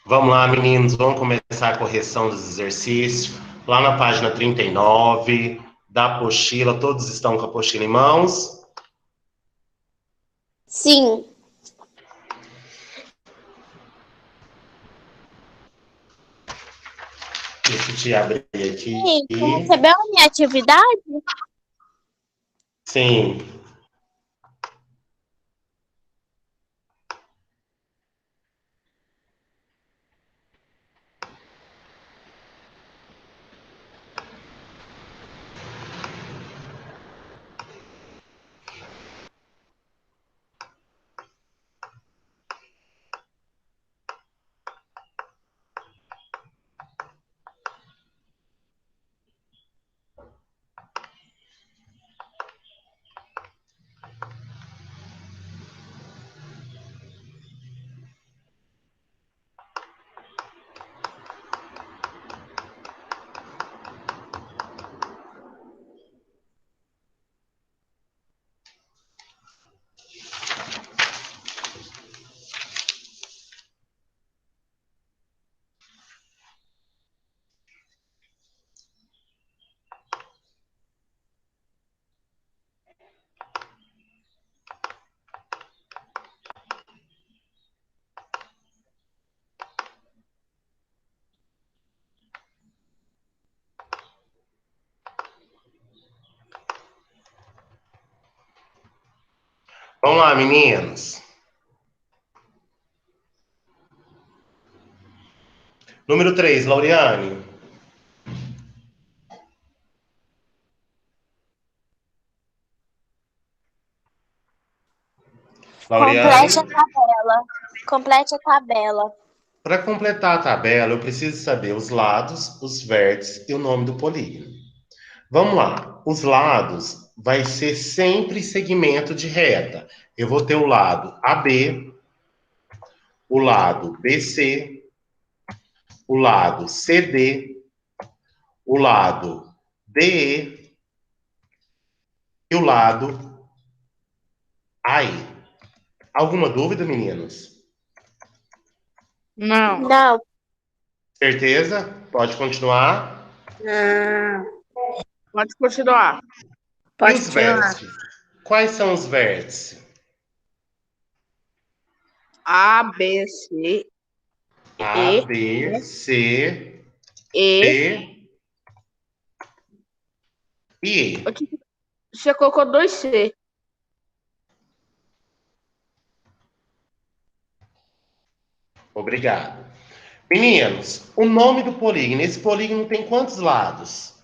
Vamos lá, meninos, vamos começar a correção dos exercícios. Lá na página 39 da apostila, todos estão com a apostila em mãos? Sim. Deixa eu te abrir aqui. Sim, você recebeu a minha atividade? Sim. Vamos lá, meninos. Número 3, Lauriane. Complete a Lauriane, tabela. Complete a tabela. para completar a tabela, eu preciso saber os lados, os vértices e o nome do polígono. Vamos lá. Os lados vai ser sempre segmento de reta. Eu vou ter o lado AB, o lado BC, o lado CD, o lado DE e o lado AI. Alguma dúvida, meninos? Não. Não. Certeza? Pode continuar. Pode continuar. E Pode os continuar. vértices? Quais são os vértices? A, B, C, A, E, B, C, E. D e E. Aqui, você colocou 2C. Obrigado. Meninos, o nome do polígono. Esse polígono tem quantos lados?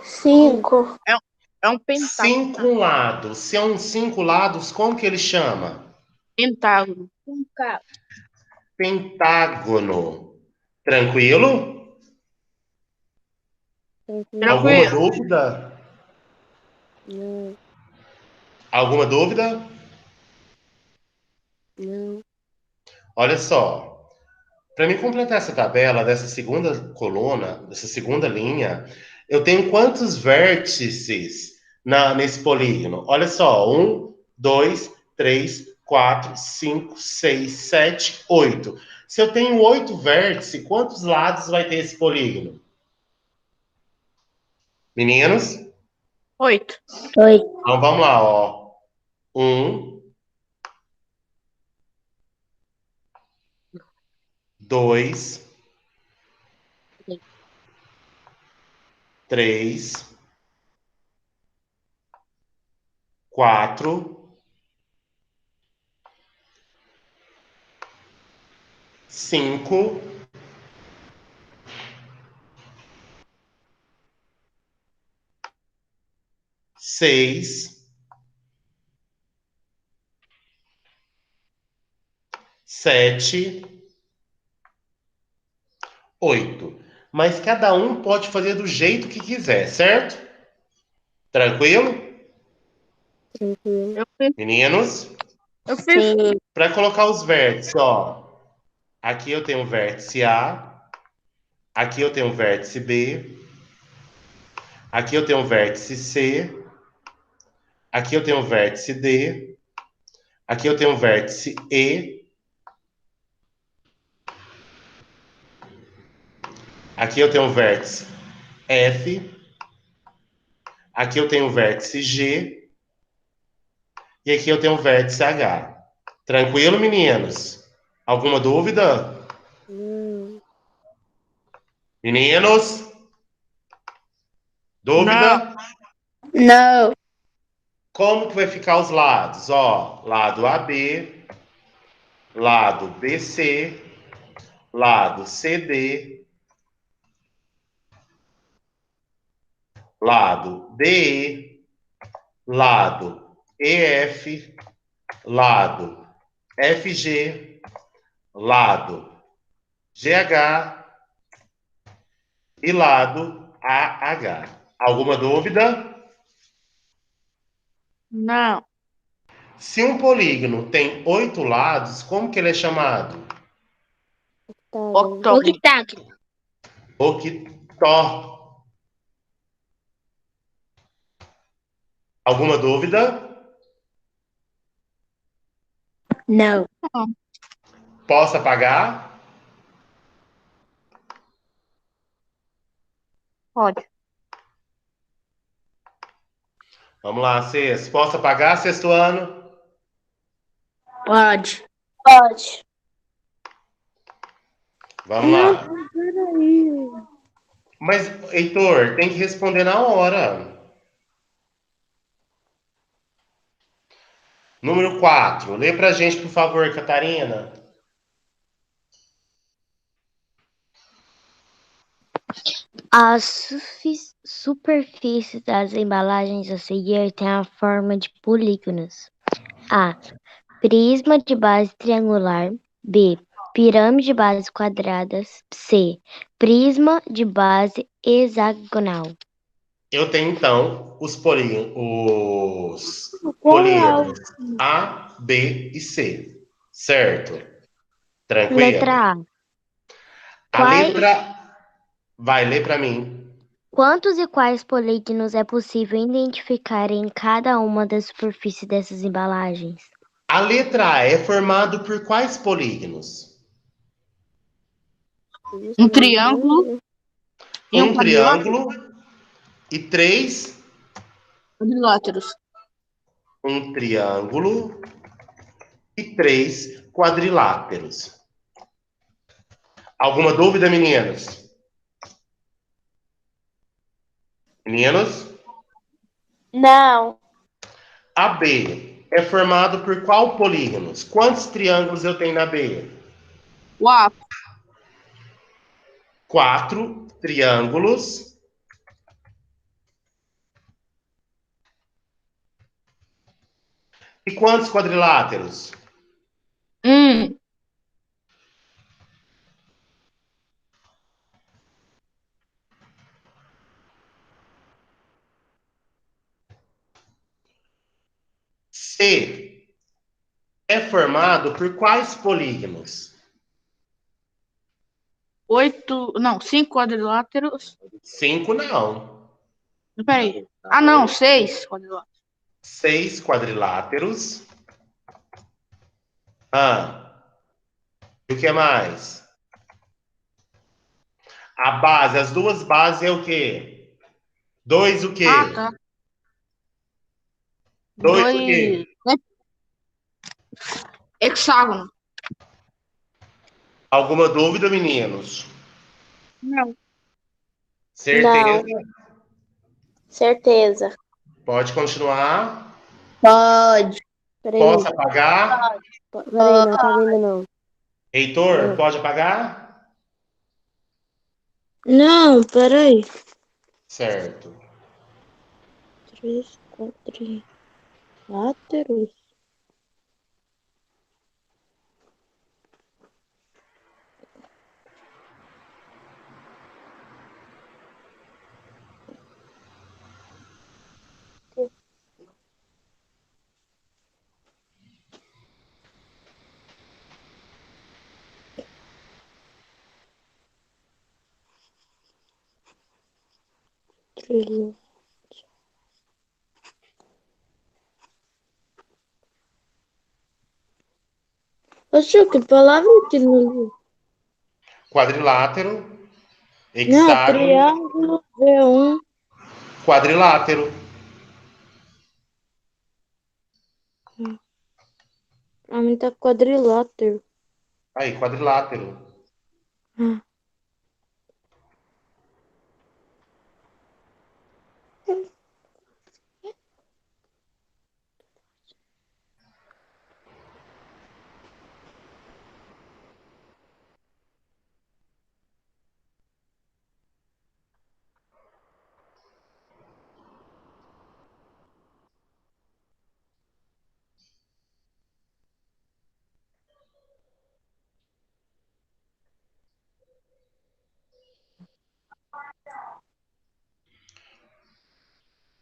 5. É, é um pentágono. 5 lados. Se é um 5 lados, como que ele chama? Pentágono. Pentágono. Tranquilo? Alguma Tranquilo. dúvida? Alguma dúvida? Não. Olha só. Para me completar essa tabela dessa segunda coluna, dessa segunda linha, eu tenho quantos vértices nesse polígono? Olha só, 1, 2, 3, 4, 5, 6, 7, 8. Se eu tenho 8 vértices, quantos lados vai ter esse polígono? Meninos? 8. Então vamos lá, ó. 1, 2, 3, 4, 5, 6, 7, 8. Mas cada um pode fazer do jeito que quiser, certo? Tranquilo? Eu fiz. Meninos? Eu fiz. Sim. Para colocar os vértices, ó. Aqui eu tenho o vértice A. Aqui eu tenho o vértice B. Aqui eu tenho o vértice C. Aqui eu tenho o vértice D. Aqui eu tenho o vértice E. Aqui eu tenho um vértice F. Aqui eu tenho um vértice G. E aqui eu tenho um vértice H. Tranquilo, meninos? Alguma dúvida? Meninos? Não. Dúvida? Não. Como que vai ficar os lados? Ó, lado AB, lado BC, lado CD, lado DE, lado EF, lado FG, lado GH e lado AH. Alguma dúvida? Não. Se um polígono tem 8 lados, como que ele é chamado? Octógono. Octágono. Octó. Alguma dúvida? Não. Posso apagar? Pode. Vamos lá, sexto. Posso apagar, sexto ano? Pode. Pode. Vamos lá. Mas, Heitor, tem que responder na hora. Número 4. Lê pra gente, por favor, Catarina. As superfícies das embalagens a seguir têm a forma de polígonos. A. Prisma de base triangular. B. Pirâmide de bases quadradas. C. Prisma de base hexagonal. Eu tenho, então, os polígonos A, B e C. Certo? Tranquilo? Letra A. A letra... Vai, lê pra mim. Quantos e quais polígonos é possível identificar em cada uma das superfícies dessas embalagens? A letra A é formado por quais polígonos? Um triângulo e um Um triângulo e 3... quadriláteros. Um triângulo e 3 quadriláteros. Alguma dúvida, meninos? Meninos? Não. A B é formado por qual polígonos? Quantos triângulos eu tenho na B? Quatro. 4 triângulos. E quantos quadriláteros? Um. C é formado por quais polígonos? 8. Não, 5 quadriláteros. 5 não. Peraí. Ah, não, 6 quadriláteros. 6 quadriláteros. Ah, e o que mais? A base, as duas bases é o quê? 2 o quê? Ah, tá. 2 o quê? 2. Hexágono. Alguma dúvida, meninos? Não. Certeza? Não. Certeza. Pode continuar? Pode. Peraí. Posso apagar? Peraí, não apaga ainda não. Heitor, pode apagar? Não, peraí. Certo. 3 quadriláteros. Ô, Chico, que palavra que não li? Quadrilátero Não, Hexágono, triângulo, V1. quadrilátero. Pra mim tá quadrilátero. Aí, quadrilátero. Hum.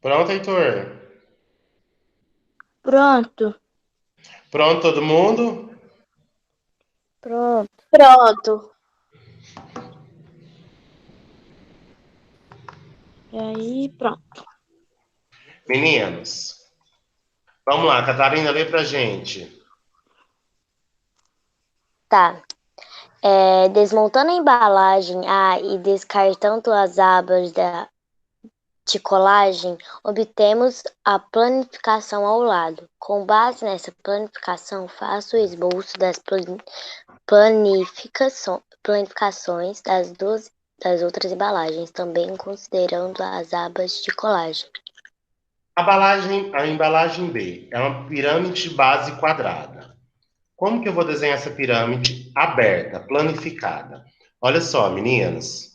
Pronto, Heitor? Pronto. Pronto, todo mundo? Pronto. Pronto. E aí, pronto. Meninos, vamos lá, Catarina, lê pra gente. Tá. Desmontando a embalagem e descartando as abas de colagem, obtemos a planificação ao lado. Com base nessa planificação, faço o esboço das planificações das outras embalagens, também considerando as abas de colagem. A embalagem B é uma pirâmide de base quadrada. Como que eu vou desenhar essa pirâmide aberta, planificada? Olha só, meninos.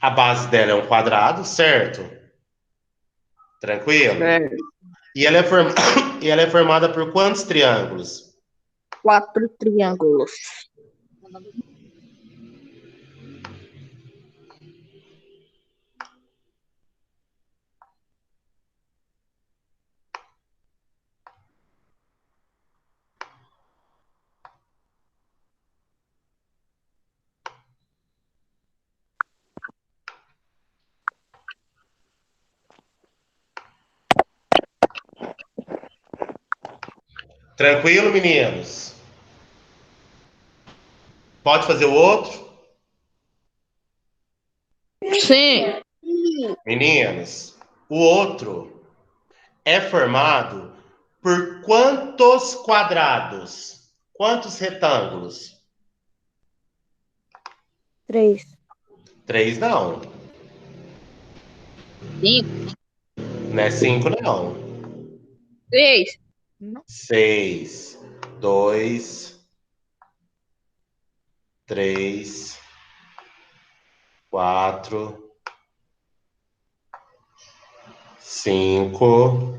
A base dela é um quadrado, certo? Tranquilo? Certo. E ela é, e ela é formada por quantos triângulos? 4 triângulos. Tranquilo, meninos? Pode fazer o outro? Sim. Meninos, o outro é formado por quantos quadrados? Quantos retângulos? 3. 3 não. 5. Não é 5 não. 6. 6, 2, 3, 4, 5,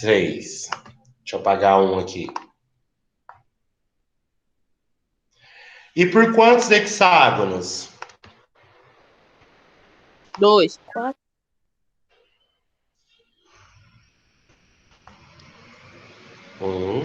6. Deixa eu apagar um aqui. E por quantos hexágonos? 2. 4. Um.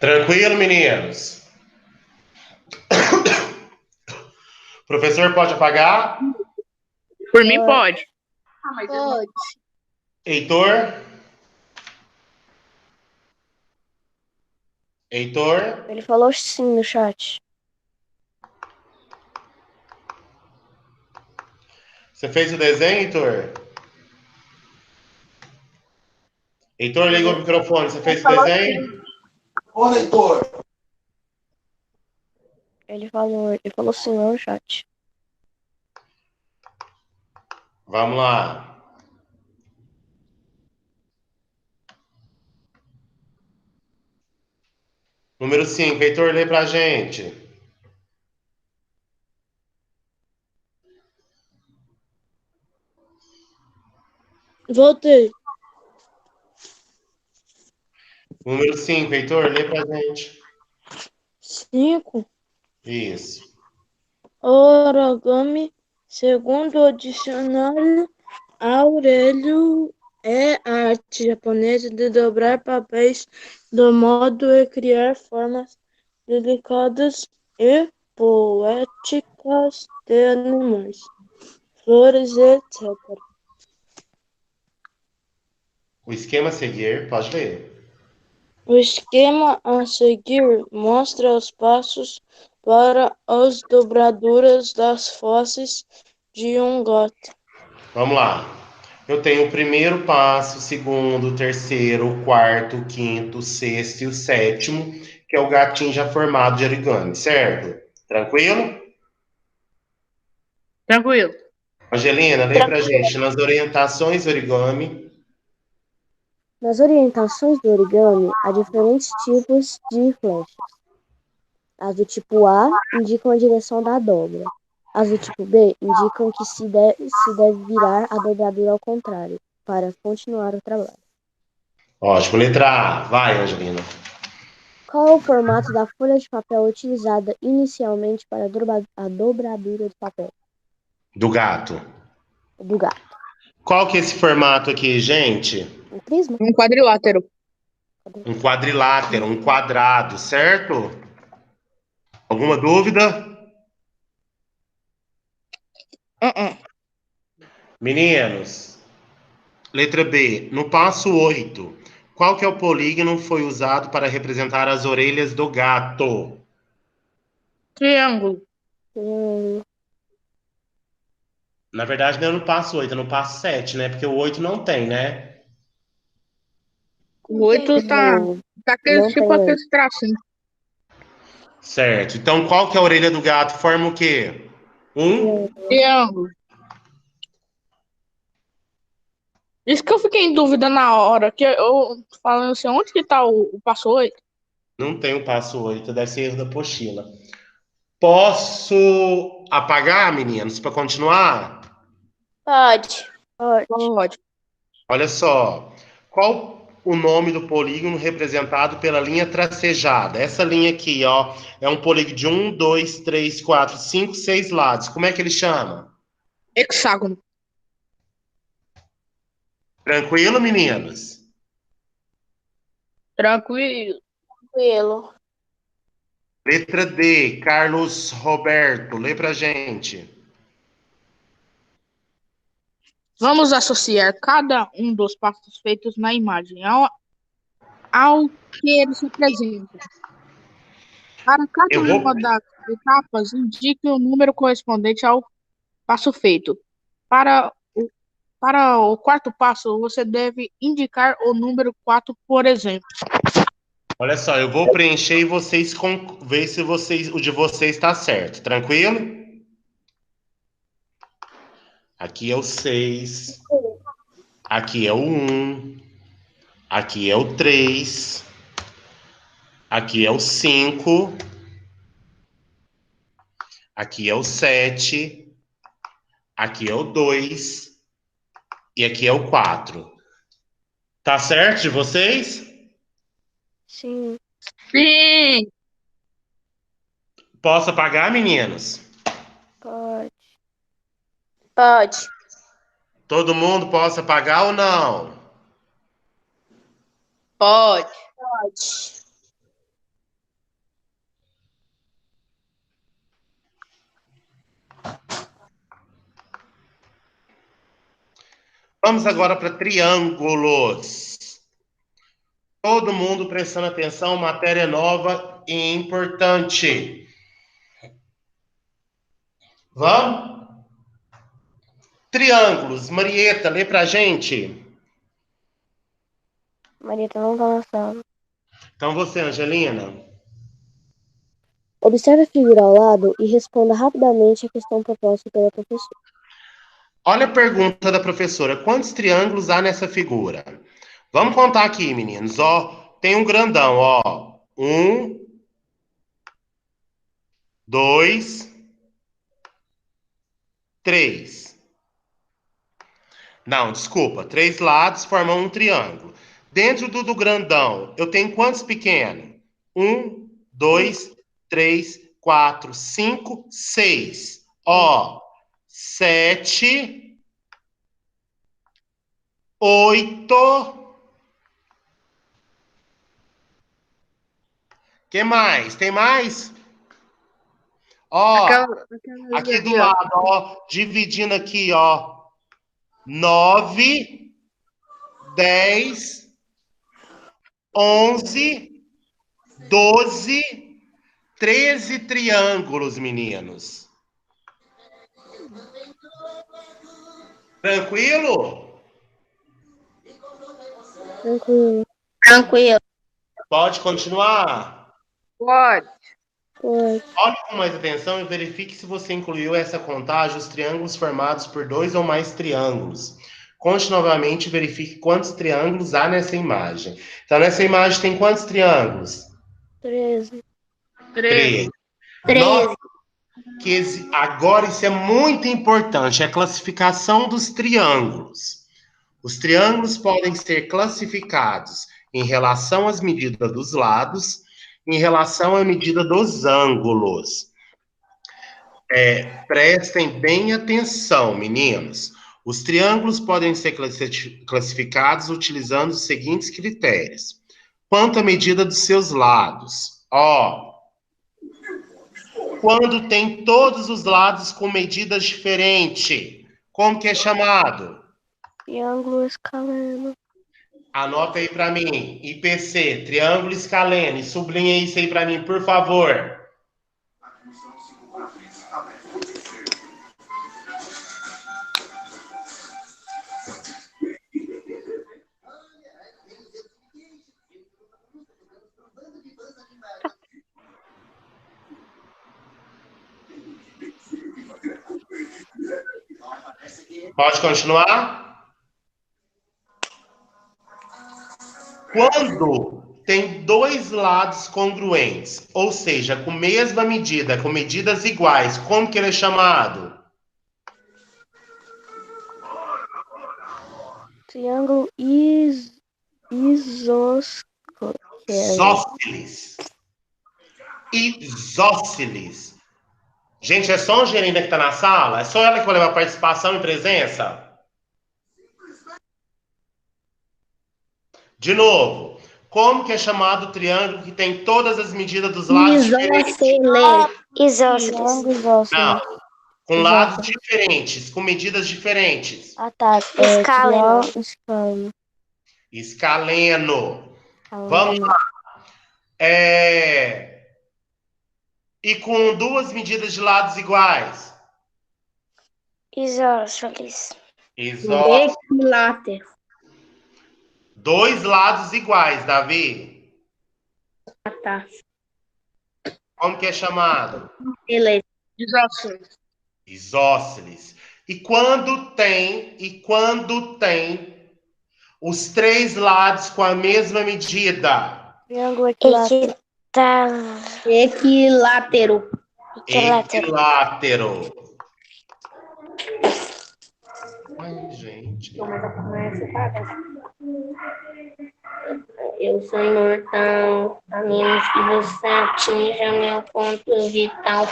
Tranquilo, meninos? Professor, pode apagar? Por mim, pode. Pode. Heitor? Heitor? Ele falou sim no chat. Você fez o desenho, Heitor? Heitor, liga o microfone. Você fez o desenho? Ô, leitor, Ele falou sim no chat. Vamos lá. Número 5, Heitor, lê pra gente. Voltei. Número 5, Heitor, lê pra gente. 5. Isso. Origami, segundo o dicionário Aurélio, é a arte japonesa de dobrar papéis do modo de criar formas delicadas e poéticas de animais, flores, etc. O esquema a seguir, pode ler. O esquema a seguir mostra os passos para as dobraduras das faces de um gato. Vamos lá. Eu tenho o primeiro passo, o segundo, o terceiro, o quarto, o quinto, o sexto e o sétimo, que é o gatinho já formado de origami, certo? Tranquilo? Tranquilo. Angelina, lê pra gente. Nas orientações do origami. Nas orientações do origami, há diferentes tipos de flechas. As do tipo A indicam a direção da dobra. As do tipo B indicam que se deve virar a dobradura ao contrário, para continuar o trabalho. Ótimo. Letra A. Vai, Angelina. Qual é o formato da folha de papel utilizada inicialmente para a dobradura do papel? Do gato. Do gato. Qual que é esse formato aqui, gente? Um prisma? Um quadrilátero. Um quadrilátero, um quadrado, certo? Alguma dúvida? Meninos, letra B. No passo 8, qual que é o polígono que foi usado para representar as orelhas do gato? Triângulo. Na verdade, não é no passo 8, é no passo 7, né? Porque o 8 não tem, né? O 8 tá aquele, Não tipo tem aqueles tracinhos. Certo. Então, qual que é a orelha do gato? Forma o quê? Um? Triângulo. Isso que eu fiquei em dúvida na hora, que eu falando assim, onde que tá o passo 8? Não tem o passo 8, deve ser erro da apostila. Posso apagar, meninos, para continuar? Pode. Pode. Olha só. Qual o nome do polígono representado pela linha tracejada? Essa linha aqui, ó, é um polígono de 1, 2, 3, 4, 5, 6 lados. Como é que ele chama? Hexágono. Tranquilo, meninos? Tranquilo. Tranquilo. Letra D, Carlos Roberto, lê pra gente. Vamos associar cada um dos passos feitos na imagem ao que eles representam. Para cada Eu vou. uma das etapas, indique o número correspondente ao passo feito. Para para o quarto passo, você deve indicar o número 4, por exemplo. Olha só, eu vou preencher e vocês ver se o de vocês está certo. Tranquilo? Aqui é o 6. Aqui é o 1. Aqui é o 3. Aqui é o 5. Aqui é o 7. Aqui é o 2. E aqui é o 4. Tá certo de vocês? Sim. Sim! Posso apagar, meninos? Pode. Pode. Todo mundo possa apagar ou não? Pode. Pode. Vamos agora para triângulos. Todo mundo prestando atenção, matéria nova e importante. Vamos? Triângulos. Marieta, lê pra gente. Marieta não tá na sala. Então você, Angelina. Observe a figura ao lado e responda rapidamente a questão proposta pela professora. Olha a pergunta da professora. Quantos triângulos há nessa figura? Vamos contar aqui, meninos. Ó, tem um grandão, ó. 1, 2, 3. Não, desculpa. 3 lados formam um triângulo. Dentro do grandão, eu tenho quantos pequenos? 1, 2, 3, 4, 5, 6. Ó, 7, 8. Que mais? Tem mais? Ó, Aquela ali, aqui do ali, ó. lado, ó, dividindo aqui, ó. 9, 10, 11, 12, 13 triângulos, meninos. Tranquilo? Tranquilo. Tranquilo. Pode continuar? Pode. Pode. Olhe com mais atenção e verifique se você incluiu essa contagem os triângulos formados por 2 ou mais triângulos. Conte novamente e verifique quantos triângulos há nessa imagem. Então, nessa imagem tem quantos triângulos? 13. 13. 13. Agora isso é muito importante, é a classificação dos triângulos. Os triângulos podem ser classificados em relação às medidas dos lados, em relação à medida dos ângulos. Prestem bem atenção, meninos. Os triângulos podem ser classificados utilizando os seguintes critérios. Quanto à medida dos seus lados. Ó, quando tem todos os lados com medidas diferentes, como que é chamado? Triângulo escaleno. Anota aí para mim. IPC, triângulo escaleno. E sublinha isso aí para mim, por favor. Pode continuar? Quando tem dois lados congruentes, ou seja, com mesma medida, com medidas iguais, como que ele é chamado? Triângulo isósceles. Isósceles. Isósceles. Gente, é só a Angelina que está na sala? É só ela que vai levar participação e presença? De novo, como que é chamado o triângulo que tem todas as medidas dos lados diferentes? Isósceles. Triângulo isósceles. Não, com lados diferentes, com medidas diferentes. Ah, tá. Escaleno. Escaleno. Escaleno. Vamos lá. E com duas medidas de lados iguais. Isósceles. Isósceles. Equilátero. Dois lados iguais, Davi. Ah, tá. Como que é chamado? Beleza. Isósceles. Isósceles. E quando tem os três lados com a mesma medida? Triângulo equilátero. Equilátero. Equilátero. Ai, gente. Eu sou imortal, a menos que você atinja meu ponto vital.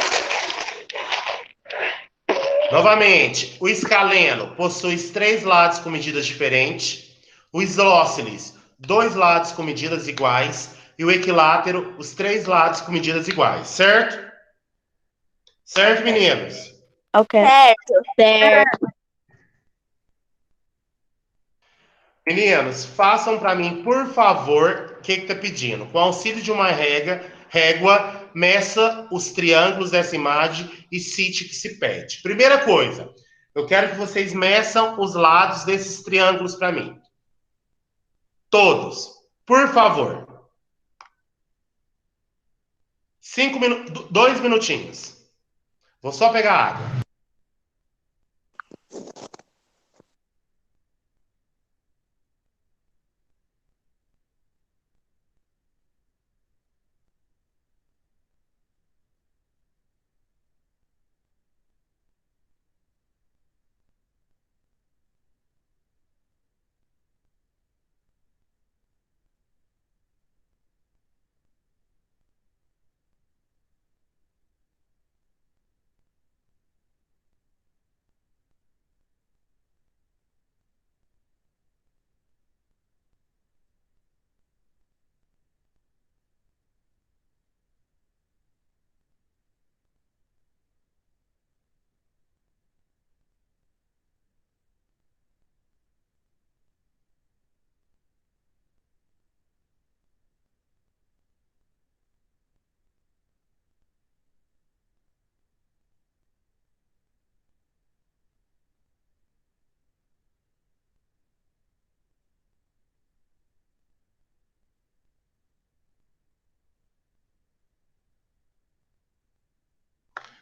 Novamente, o escaleno possui três lados com medidas diferentes. O isósceles, dois lados com medidas iguais. E o equilátero, os três lados com medidas iguais. Certo? Certo, meninos? Ok. Certo. Meninos, façam para mim, por favor, o que está pedindo. Com auxílio de uma régua, meça os triângulos dessa imagem e cite o que se pede. Primeira coisa, eu quero que vocês meçam os lados desses triângulos para mim. Todos, por favor. 2 minutinhos. Vou só pegar água.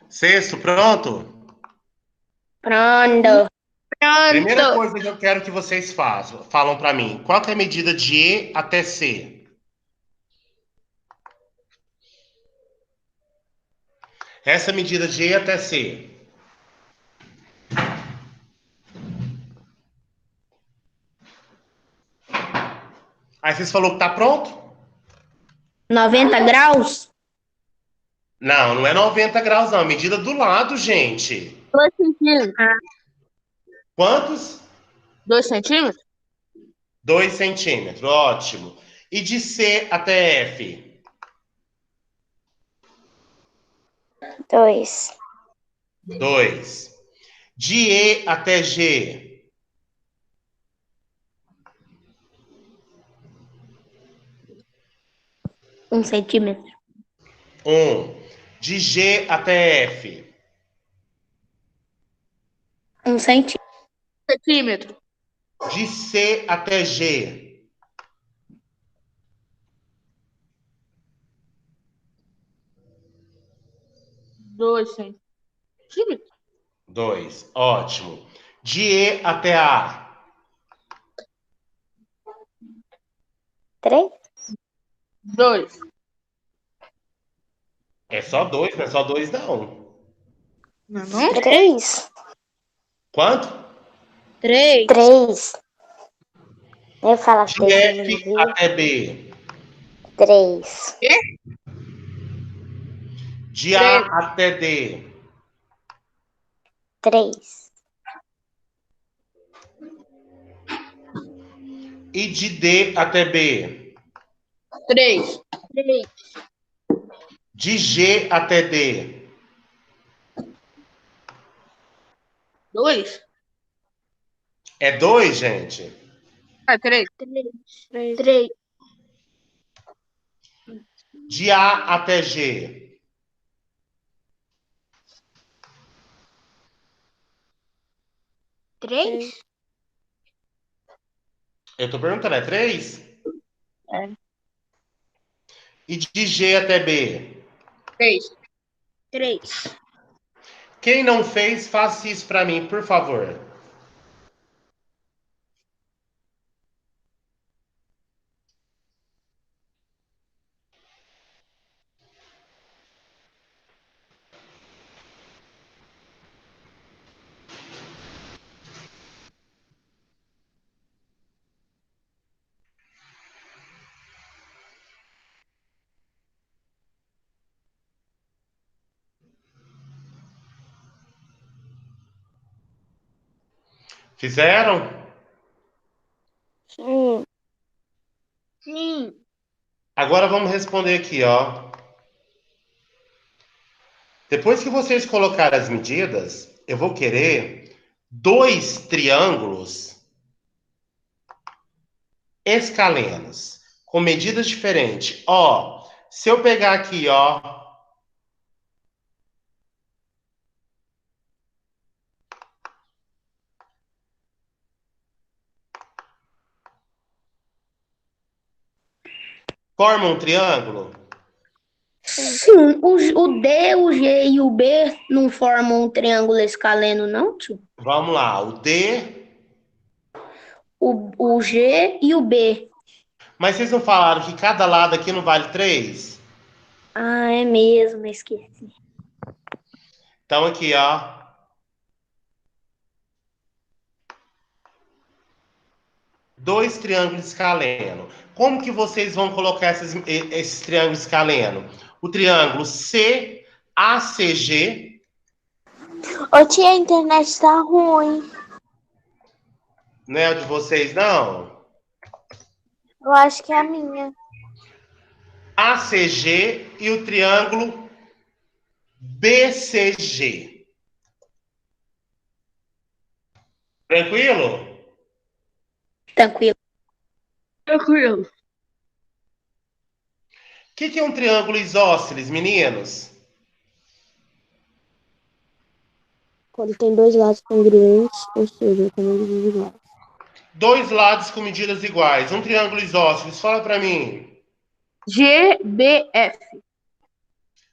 Sexto, pronto? Pronto. Primeira coisa que eu quero que vocês falam para mim. Qual que é a medida de E até C? Essa medida de E até C. Aí vocês falaram que tá pronto? 90 graus? Não, não é 90 graus, não. É a medida do lado, gente. 2 centímetros. Quantos? 2 centímetros? 2 centímetros, ótimo. E de C até F? 2. 2. De E até G? 1 centímetro. 1. De G até F? 1 centímetro. Centímetro. De C até G? 2 centímetros. 2. Ótimo. De E até A? 3. 2. É só 2, não é só 2, não. Não é não? 3. Quanto? 3. 3. Eu falo as De coisas F no meio. até B? 3. De A até D? 3. E de D até B? 3. De G até D? 2. É 2, gente? Ah, 3. 3. De A até G? 3? Eu tô perguntando, é 3? É. E de G até B? 3. 3. Quem não fez, faça isso para mim, por favor. Fizeram? Sim. Sim. Agora vamos responder aqui, ó. Depois que vocês colocarem as medidas, eu vou querer 2 triângulos escalenos com medidas diferentes. Ó, se eu pegar aqui, ó, forma um triângulo? Sim. O D, o G e o B não formam um triângulo escaleno, não, tio? Vamos lá, o D. O G e o B. Mas vocês não falaram que cada lado aqui não vale 3? Ah, é mesmo, esqueci. Então aqui, ó. Dois triângulos escaleno. Como que vocês vão colocar esses triângulos escaleno? O triângulo CACG. Ô tia, a internet tá ruim. Não é o de vocês, não? Eu acho que é a minha. ACG e o triângulo BCG. Tranquilo? Tranquilo. Tranquilo. O que é um triângulo isósceles, meninos? Quando tem dois lados congruentes, ou seja, com medidas iguais. Dois lados com medidas iguais. Um triângulo isósceles, fala para mim. GBF.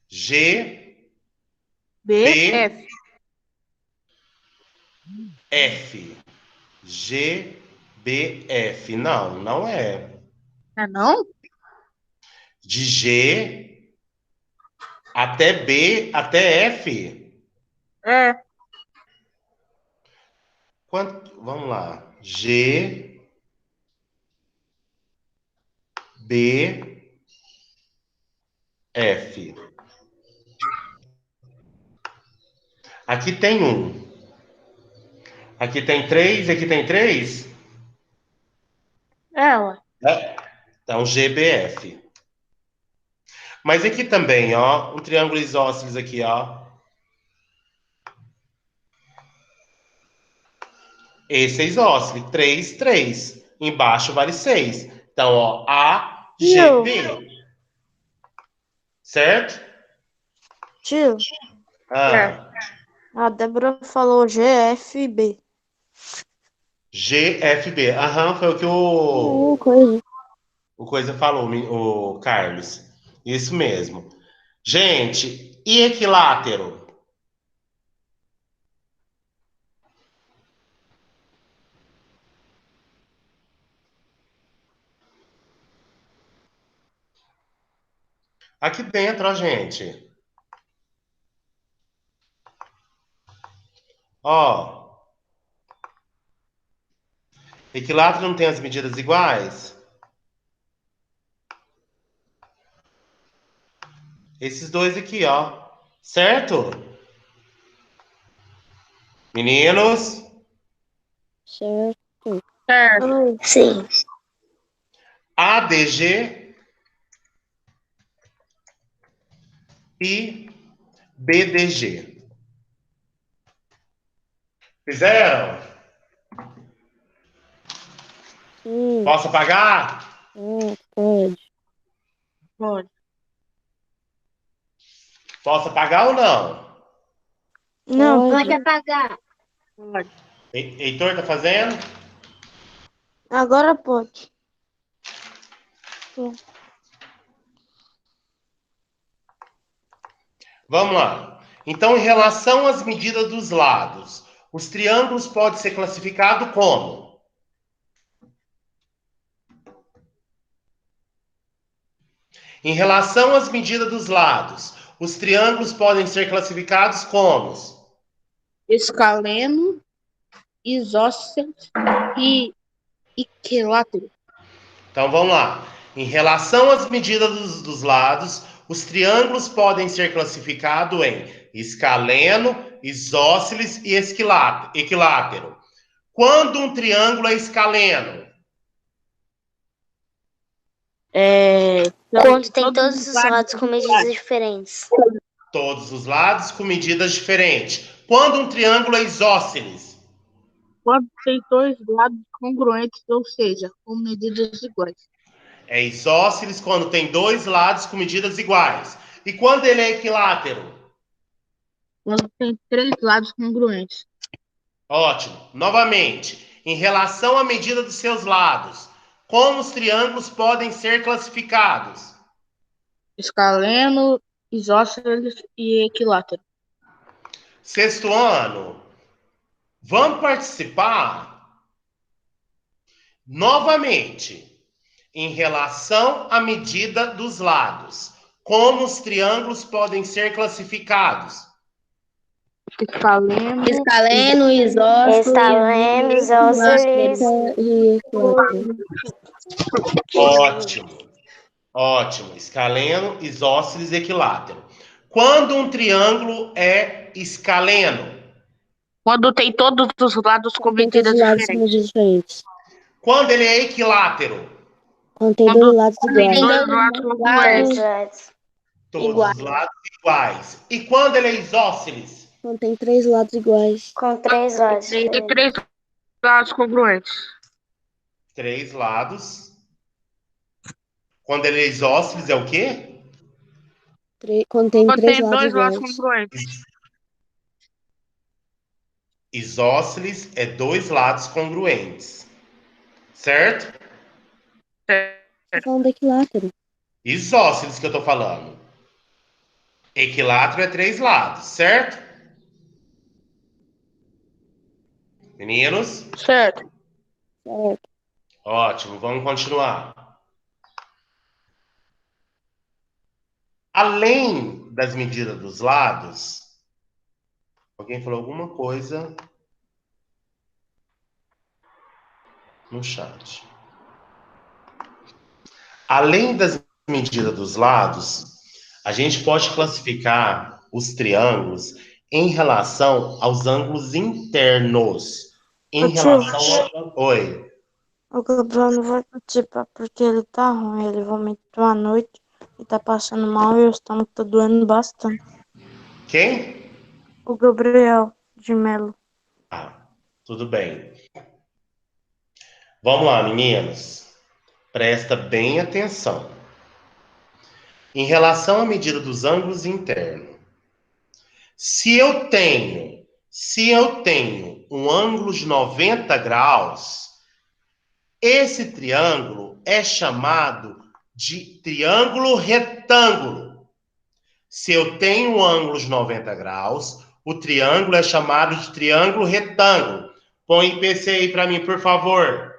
G, B, F. F. G, B, F. Não, não é. É não? De G até B, até F. É. Vamos lá. G, B, F. Aqui tem um. Aqui tem três, aqui tem três. É, ué. Então, GBF. Mas aqui também, ó, um triângulo isósceles aqui, ó. Esse é isósceles, 3, 3. Embaixo vale 6. Então, ó, AGB. Certo? Tio, Ah, a Débora falou GFB. GFB. Aham, foi o que Coisa. o coisa falou, o Carlos. Isso mesmo. Gente, e equilátero? Aqui dentro, ó, gente. Ó, equilátero não tem as medidas iguais? Esses dois aqui, ó. Certo? Meninos, Certo. Certo. Sim. ADG e BDG. Fizeram? Sim. Posso apagar? Pode. Pode. Posso apagar ou não? Não, Pode. apagar. Pode. Heitor tá fazendo? agora pode. Vamos lá. Então, em relação às medidas dos lados, os triângulos podem ser classificados como? Em relação às medidas dos lados, os triângulos podem ser classificados como? Escaleno, isósceles e equilátero. Então, vamos lá. Em relação às medidas dos lados, os triângulos podem ser classificados em escaleno, isósceles e equilátero. Quando um triângulo é escaleno? Quando tem todos os lados com medidas diferentes. Todos os lados com medidas diferentes. Quando um triângulo é isósceles? Quando tem dois lados congruentes, ou seja, com medidas iguais. É isósceles quando tem dois lados com medidas iguais. E quando ele é equilátero? Quando tem três lados congruentes. Ótimo. Novamente, em relação à medida dos seus lados, como os triângulos podem ser classificados? Escaleno, isósceles e equilátero. Sexto ano, vamos participar novamente em relação à medida dos lados. Como os triângulos podem ser classificados? Escaleno, Estaleno, isósceles. E equilátero. Ótimo. Ótimo. Escaleno, isósceles e equilátero. Quando um triângulo é escaleno? Quando tem todos os lados com Quando tem todos medidas os lados com diferentes. medidas diferentes. Quando ele é equilátero? Quando tem Quando dois lados tem iguais. dois lados congruentes. Todos os lados iguais. E quando ele é isósceles? Quando tem três lados iguais. Com três lados Tem diferentes. três lados congruentes. Três lados. Quando ele é isósceles é o quê? Quando tem Quando três tem lados dois lados iguais. congruentes. Isósceles é dois lados congruentes. Certo? Tô falando do equilátero. Isósceles que eu tô falando. Equilátero é 3 lados, certo? Meninos? Certo. Certo. Ótimo, vamos continuar. Além das medidas dos lados, alguém falou alguma coisa no chat. Além das medidas dos lados, a gente pode classificar os triângulos em relação aos ângulos internos. Em Ô, tio, relação. Oi. o Gabriel não vai participar porque ele tá ruim. Ele vomitou à noite e tá passando mal e o estômago tá doendo bastante. Quem? O Gabriel de Melo. Ah, tudo bem. Vamos lá, meninos. Presta bem atenção. Em relação à medida dos ângulos internos, se eu tenho um ângulo de 90 graus, esse triângulo é chamado de triângulo retângulo. Se eu tenho um ângulo de 90 graus, o triângulo é chamado de triângulo retângulo. Põe IPC aí para mim, por favor.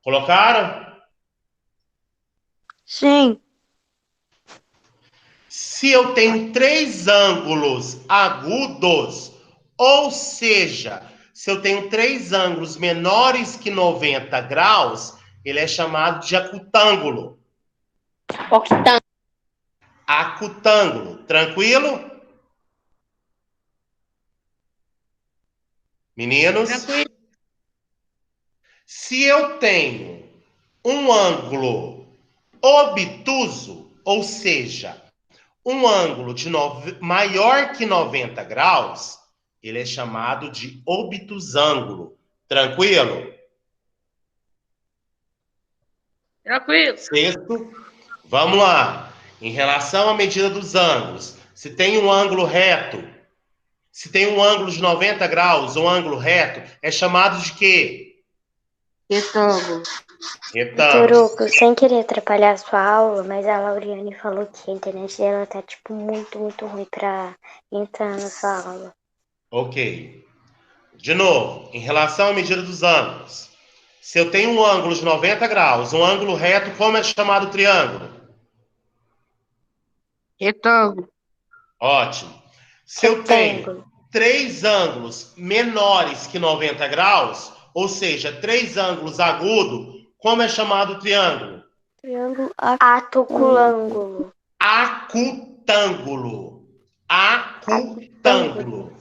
Colocaram? Sim. Se eu tenho 3 ângulos agudos, ou seja, se eu tenho 3 ângulos menores que 90 graus, ele é chamado de acutângulo. Octângulo. Acutângulo. Tranquilo? Meninos? Tranquilo. Se eu tenho um ângulo obtuso, ou seja, um ângulo maior que 90 graus, ele é chamado de obtusângulo. Tranquilo? Tranquilo. Sexto, vamos lá. Em relação à medida dos ângulos, se tem um ângulo reto, se tem um ângulo de 90 graus, um ângulo reto, é chamado de quê? Retângulo. Retângulo. Toruco, sem querer atrapalhar a sua aula, mas a Lauriane falou que a internet dela tá, tipo, muito ruim pra entrar na sua aula. Ok. De novo, em relação à medida dos ângulos, se eu tenho um ângulo de 90 graus, um ângulo reto, como é chamado triângulo? Retângulo. Ótimo. Se eu tenho Retângulo. 3 ângulos menores que 90 graus, ou seja, 3 ângulos agudos, como é chamado triângulo? Triângulo Atoculângulo. Acutângulo. Acutângulo.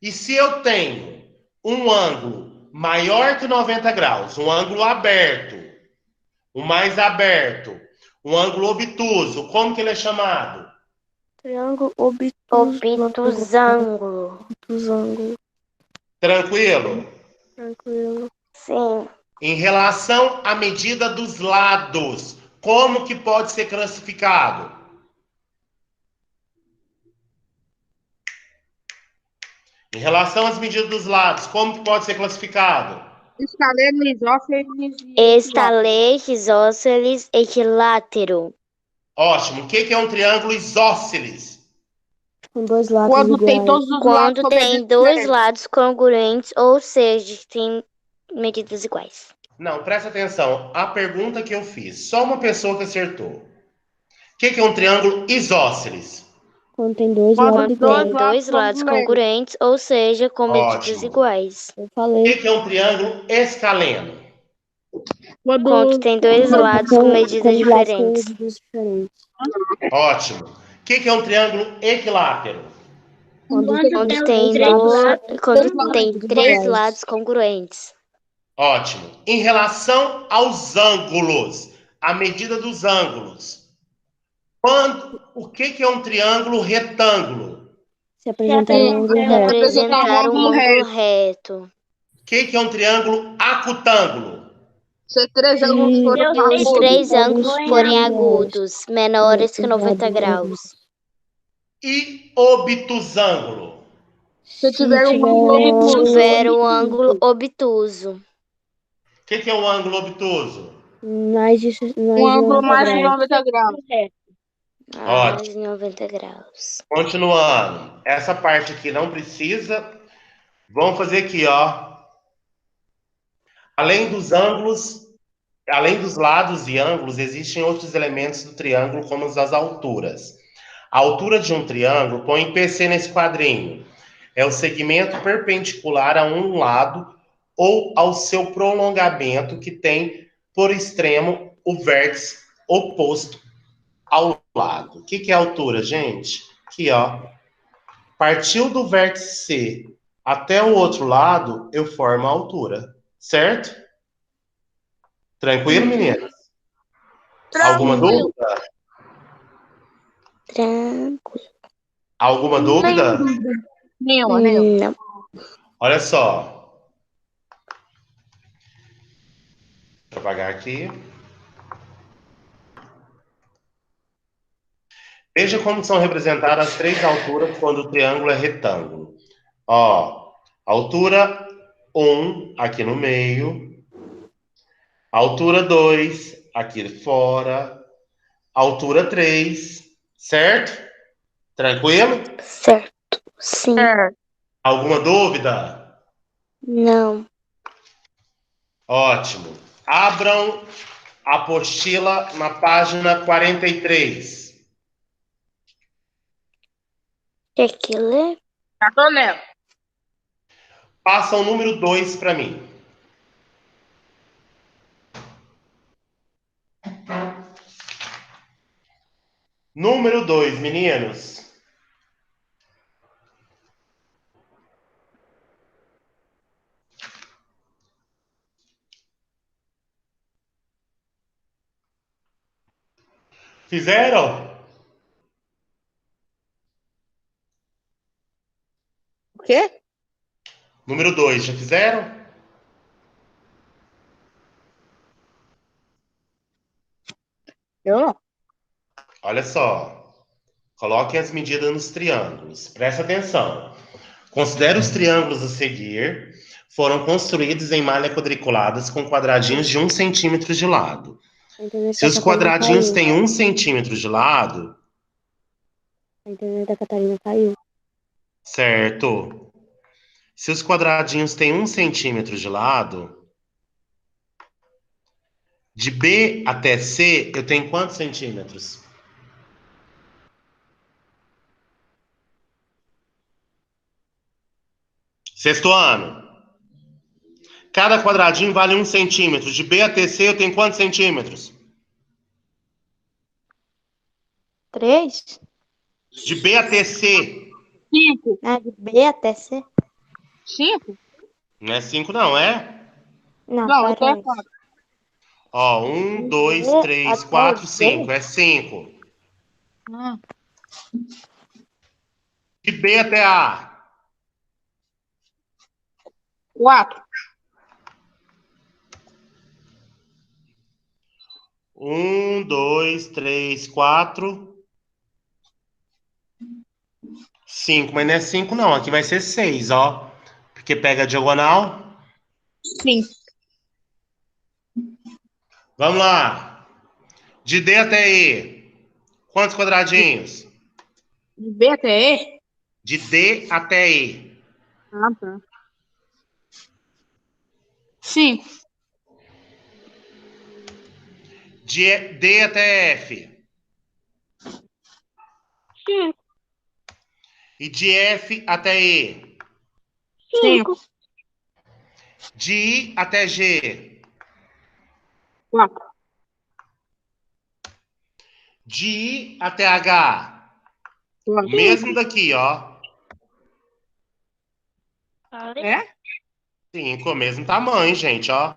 E se eu tenho um ângulo maior que 90 graus, um ângulo aberto, o mais aberto, um ângulo obtuso, como que ele é chamado? Triângulo obtuso. Obtusângulo. Obtusângulo. Tranquilo? Tranquilo. Sim. Em relação à medida dos lados, como que pode ser classificado? Em relação às medidas dos lados, como que pode ser classificado? Escaleno, isósceles e Estalete, isósceles, equilátero. Ótimo. O que é um triângulo isósceles? Com 2 lados quando iguais. tem todos os lados Quando com tem medidas dois diferentes. lados congruentes, ou seja, tem medidas iguais. Não, presta atenção. A pergunta que eu fiz, só uma pessoa que acertou. O que é um triângulo isósceles? Quando tem 2 Quando lados Quando iguais. tem dois lados congruentes, ou seja, com medidas Ótimo. iguais. Eu O falei. que é um triângulo escaleno? Quando tem dois lados com medidas Quando os lados têm diferentes. medidas diferentes. Ótimo. O que é um triângulo equilátero? Quando Quando tem, quando tem três lados congruentes. Ótimo. Em relação aos ângulos, a medida dos ângulos. O que é um triângulo retângulo? Se apresentar um ângulo reto. Representar um ângulo reto. O que é um triângulo acutângulo? Se três ângulos forem Os agudos. três ângulos forem agudos, menores que 90 graus. E obtusângulo? Se tiver um Se tiver um ângulo obtuso. O que é um ângulo obtuso? Mais de, Um mais de ângulo 90 mais de graus. 90 graus. Mais de 90 graus. Continuando. Essa parte aqui não precisa. Vamos fazer aqui, ó. Além dos ângulos, além dos lados e ângulos, existem outros elementos do triângulo, como as alturas. A altura de um triângulo, põe PC nesse quadrinho, é o segmento perpendicular a um lado ou ao seu prolongamento que tem por extremo o vértice oposto ao lado. O que é altura, gente? Aqui, ó. Partiu do vértice C até o outro lado, eu formo a altura. Certo? Tranquilo, meninas? Alguma Tranquilo. dúvida? Tranquilo. Alguma Nenhuma dúvida? dúvida. Nenhuma. Não. Olha só. Deixa eu apagar aqui. Veja como são representadas as três alturas quando o triângulo é retângulo. Ó, altura 1 aqui no meio, altura 2 aqui fora, altura 3, certo? Tranquilo? Certo. Sim. Alguma dúvida? Não. Ótimo. Abram a apostila na página 43. Quer que lê? Já tô nela. Passa o número 2 para mim. Número 2, meninos. Fizeram? O quê? Número 2, já fizeram? Eu não. Olha só. Coloquem as medidas nos triângulos. Presta atenção. Considere os triângulos a seguir. Foram construídos em malha quadriculadas com quadradinhos de 1 centímetro de lado. A internet Se da os Catarina quadradinhos caiu. têm 1 centímetro de lado, A internet da Catarina caiu. certo? Se os quadradinhos têm 1 centímetro de lado, de B até C, eu tenho quantos centímetros? Sexto ano. Cada quadradinho vale 1 centímetro. De B até C, eu tenho quantos centímetros? 3? De B até C. 5. Ah, de B até C? 5? Não é 5, não, é? Não, Não, então é peraí. 4. Ó, 1, De 2, B 3, até 4, D? 5. É 5. Ah, De B até A. 4. 1, 2, 3, 4, 5. Mas não é 5, não. Aqui vai ser 6, ó. Porque pega a diagonal. 5. Vamos lá. De D até E. Quantos quadradinhos? De B até E? De D até E. Ah, tá. 5. De D até F. 5. E de F até E. 5. De I até G. 4. De I até H. O 4. mesmo daqui, ó. É? 5, o mesmo tamanho, gente, ó.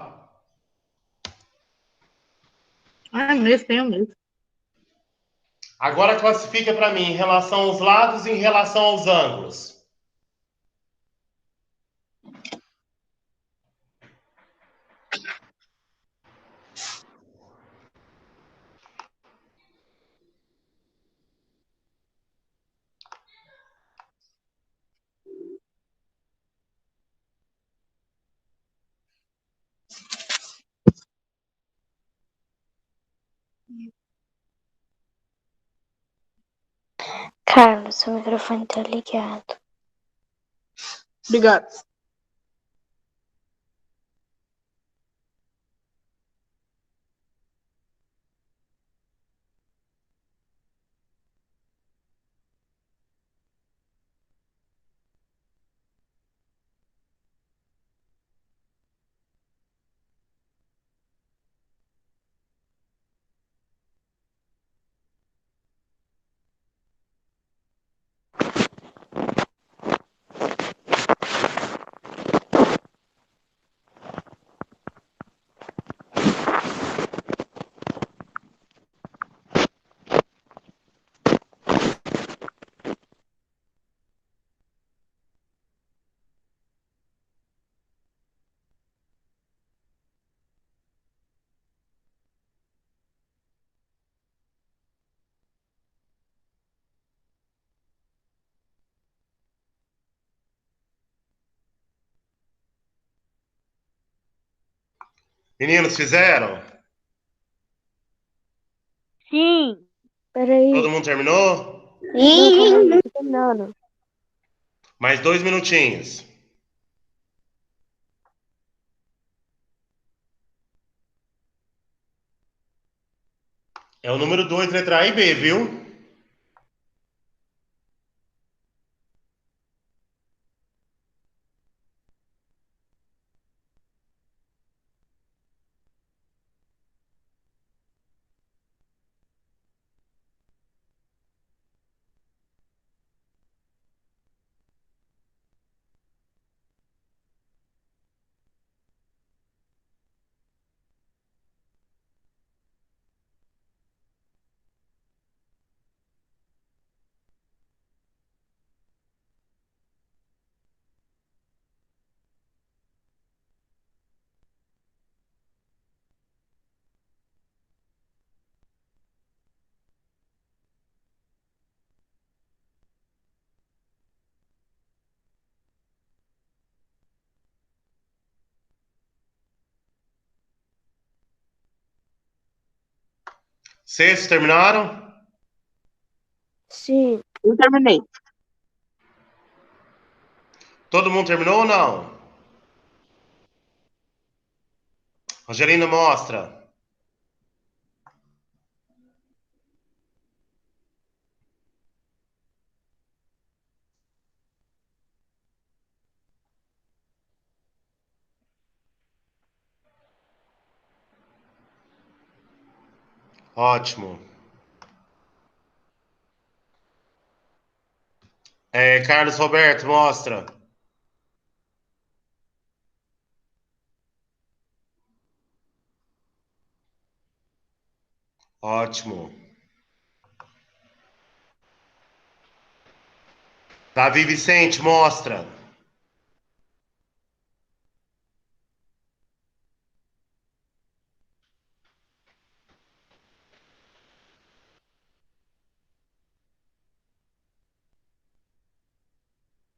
Ah, mesmo, tem o mesmo. Agora classifica para mim em relação aos lados e em relação aos ângulos. Carlos, seu microfone tá ligado. Obrigado. Meninos, fizeram? Sim. Peraí. Todo mundo terminou? Não, calma aí, tô terminando. Mais 2 minutinhos. É o número 2, letra A e B, viu? Sexto, terminaram? Sim, Eu terminei. Todo mundo terminou ou não? Angelina, mostra. Ótimo. Carlos Roberto, mostra. Ótimo. Davi Vicente, mostra.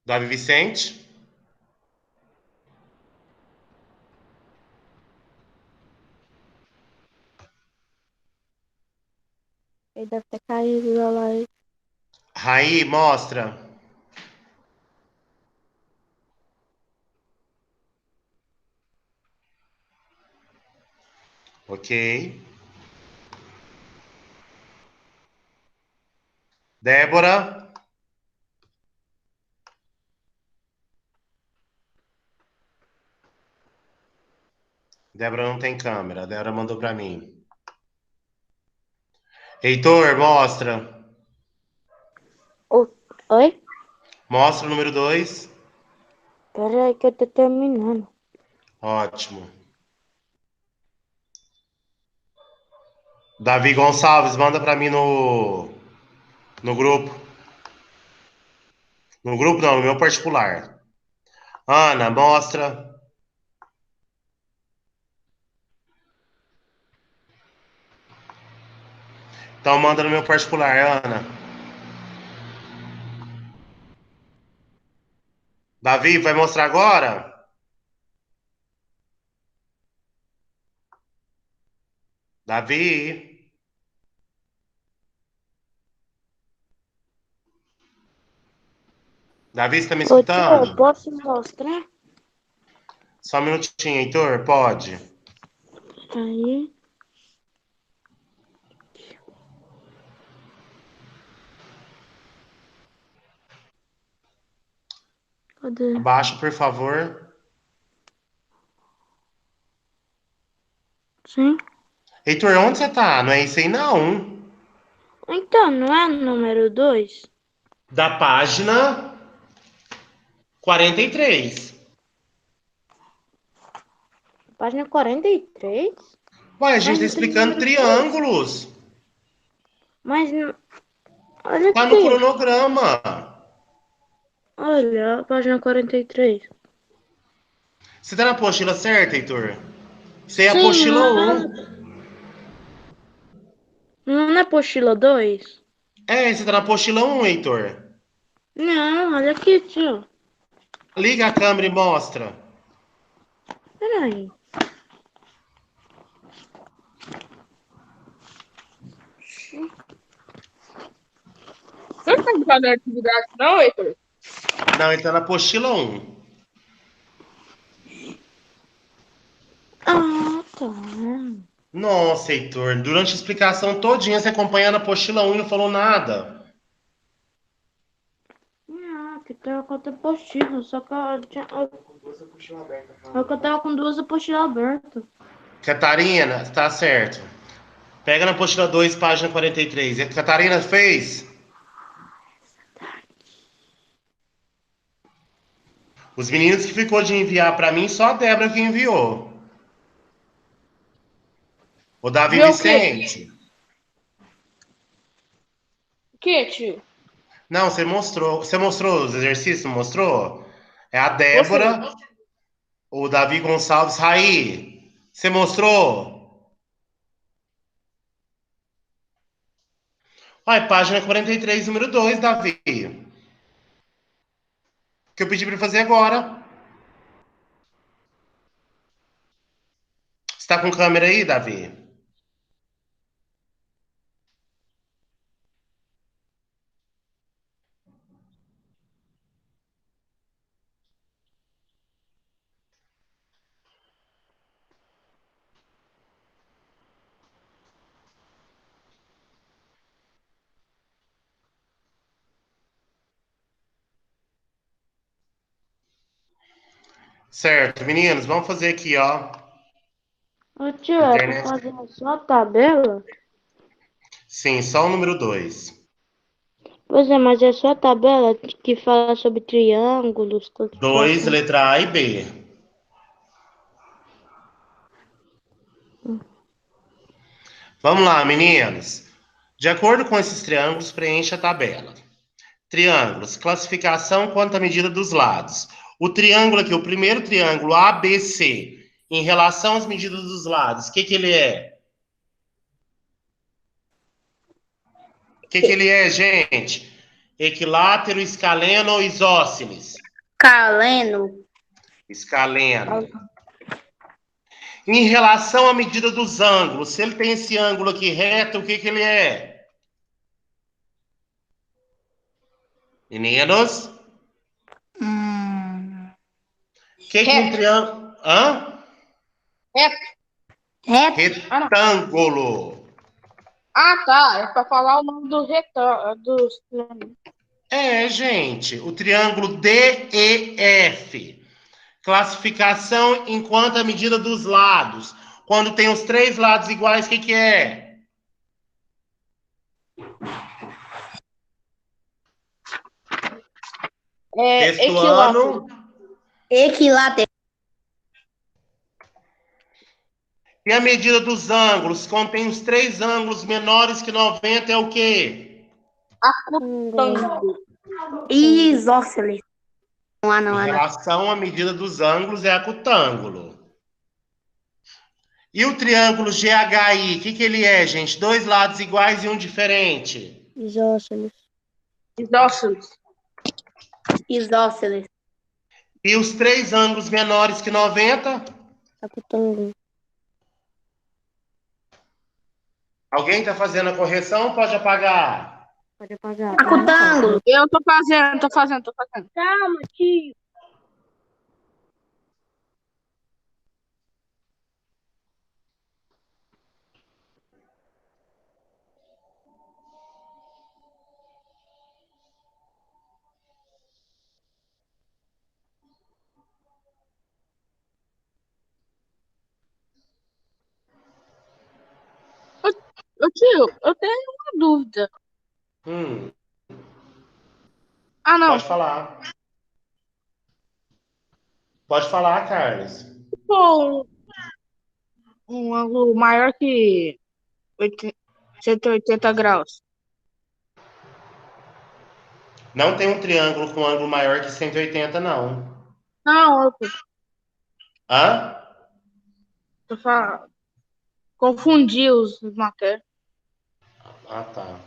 Davi Vicente. ele deve ter caído da live. Raí, mostra. Ok. Débora. Débora não tem câmera. Débora mandou pra mim. Heitor, mostra. Oi? Mostra o número 2. Pera aí que eu tô terminando. Ótimo. Davi Gonçalves, manda pra mim no grupo. No grupo não, no meu particular. Ana, mostra. Então manda no meu particular, Ana. Davi, vai mostrar agora? Davi. Davi, você tá me Ô, tio, eu escutando? posso mostrar? Só um minutinho, Heitor, pode. Aí. Cadê? Abaixa, por favor. Sim. Heitor, onde você tá? Não é isso aí, não. Então, não é número 2? Da página 43. Página 43? Ué, a gente Mas tá não tem explicando número 2. triângulos. Mas, olha Tá no aqui. cronograma. Olha, a página 43. Você tá na apostila certa, Heitor? Você é a Sim, apostila não é, 1. não é apostila 2? É, você tá na apostila 1, Heitor. Não, olha aqui, tio. Liga a câmera e mostra. Peraí. Você não tá fazendo atividade, não, Heitor? Não, ele tá na apostila 1. Ah, tá. Nossa, Heitor, durante a explicação todinha, você acompanhando a apostila 1 e não falou nada. Não, que tava com outra apostila, só que eu tinha. Só que eu tava com duas apostilas abertas. Catarina, tá certo. Pega na apostila 2, página 43. A Catarina fez? Os meninos que ficou de enviar pra mim, só a Débora que enviou. O Davi Viu o quê? Vicente. O quê, tio? Não, você mostrou. Você mostrou os exercícios? Não mostrou? É a Você. Débora, o Davi Gonçalves. Raí, você mostrou? Olha, página 43, número 2, Davi. Que eu pedi pra ele fazer agora. Você tá com câmera aí, Davi? Certo, meninos, vamos fazer aqui, ó. Ô tio, é pra Internet. fazer só a tabela? Sim, só o número 2. Pois é, mas é só a tabela que fala sobre triângulos, tanto faz 2, tanto. letra A e B. Vamos lá, meninos. De acordo com esses triângulos, preencha a tabela. Triângulos, classificação quanto à medida dos lados. O triângulo aqui, o primeiro triângulo ABC, em relação às medidas dos lados, o que que ele é? O que que ele é, gente? Equilátero, escaleno ou isósceles? Caleno. Escaleno. Em relação à medida dos ângulos, se ele tem esse ângulo aqui reto, o que que ele é? Meninos? O que que um Reto. triângulo... Hã? Reto. Reto. Ah, não. Retângulo. Ah, tá. É pra falar o nome do retângulo. É, gente, o triângulo DEF. Classificação enquanto a medida dos lados. Quando tem os três lados iguais, o que que é? É Sexto equilátero. ano. Equilátero. E a medida dos ângulos? Quando tem os três ângulos menores que 90 é o quê? Acutângulo. Isósceles. Em relação à medida dos ângulos é acutângulo. E o triângulo GHI, o que que ele é, gente? Dois lados iguais e um diferente. Isósceles. Isósceles. Isósceles. E os três ângulos menores que 90? Acutângulo. Alguém está fazendo a correção? Pode apagar. Pode apagar. Recutângulo. Eu tô fazendo. Calma, tio. Ô, tio, eu tenho uma dúvida. Hum, Ah, não. pode falar. Pode falar, Carlos. Pô, um ângulo maior que 180 graus. Não tem um triângulo com ângulo maior que 180, não. Não, Hã? tô falando. Confundi os matérias. Ah, tá.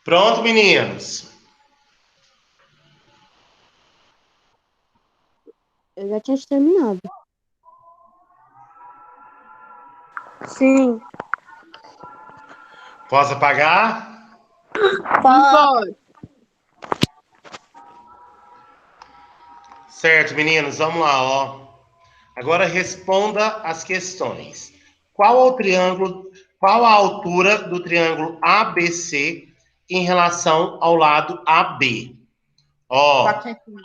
Pronto, meninos. Eu já tinha terminado. Sim. Posso apagar? Não pode. Certo, meninos, vamos lá, ó. Agora responda as questões. Qual o triângulo, qual a altura do triângulo ABC em relação ao lado AB? Ó, 4 centímetros.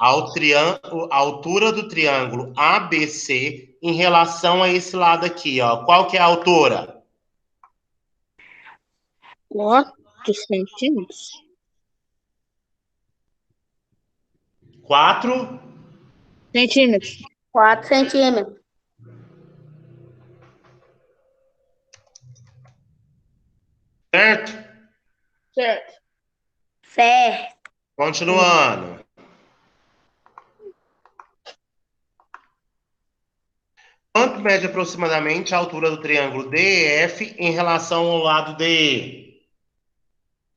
a altura do triângulo ABC em relação a esse lado aqui, ó. Qual que é a altura? 4 centímetros. 4. Centímetros. 4 centímetros. Certo? Certo. Certo. Continuando. Quanto mede aproximadamente a altura do triângulo DEF em relação ao lado DE?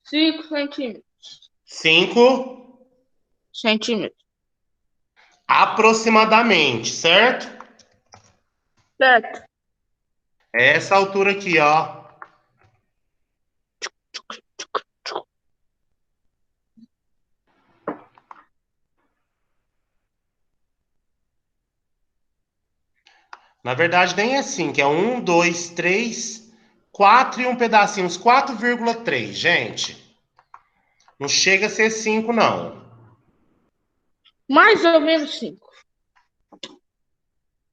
5 centímetros. 5 Centímetros. aproximadamente, certo? Certo. É essa altura aqui, ó. Na verdade, nem é 5, é 1, 2, 3, 4 e um pedacinho, uns 4,3, gente. Não chega a ser 5, não. Mais ou menos 5.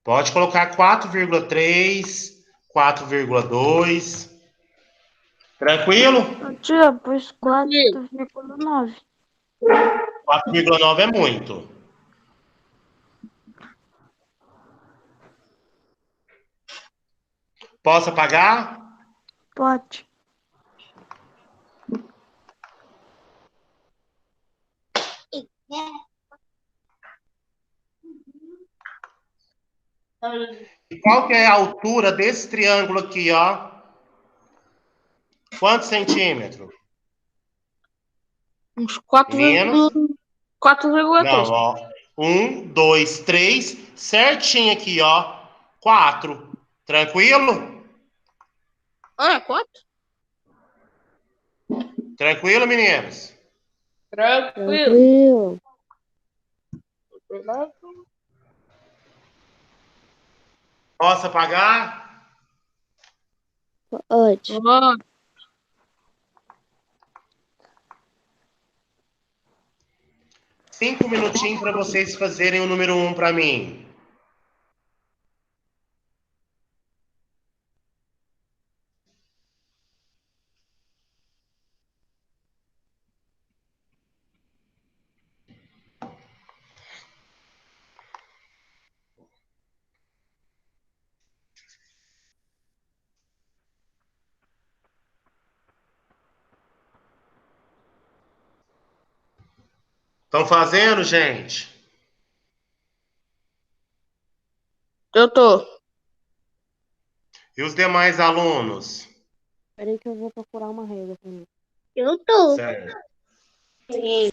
Pode colocar 4,3, 4,2. Tranquilo? Tio, pus 4,9. 4,9 é muito. Posso apagar? Pode. E qual que é a altura desse triângulo aqui, ó? Quantos centímetros? Uns Meninos? 4,3. Não, ó. 1, 2, 3, certinho aqui, ó. 4. Tranquilo? Ah, 4? Tranquilo, meninos? Tranquilo. Tranquilo. Posso apagar? Pode. Ah, 5 minutinhos para vocês fazerem o número 1 para mim. Estão fazendo, gente? eu tô. E os demais alunos? Peraí que eu vou procurar uma regra também. Eu tô. Certo. Sim.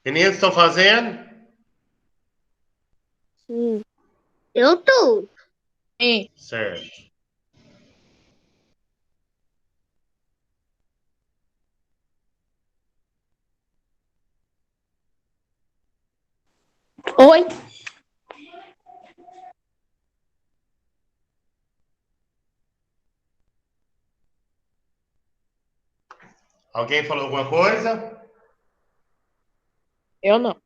Meninos, estão fazendo? Sim, Eu tô. Sim. Certo. Oi. Alguém falou alguma coisa? Eu não.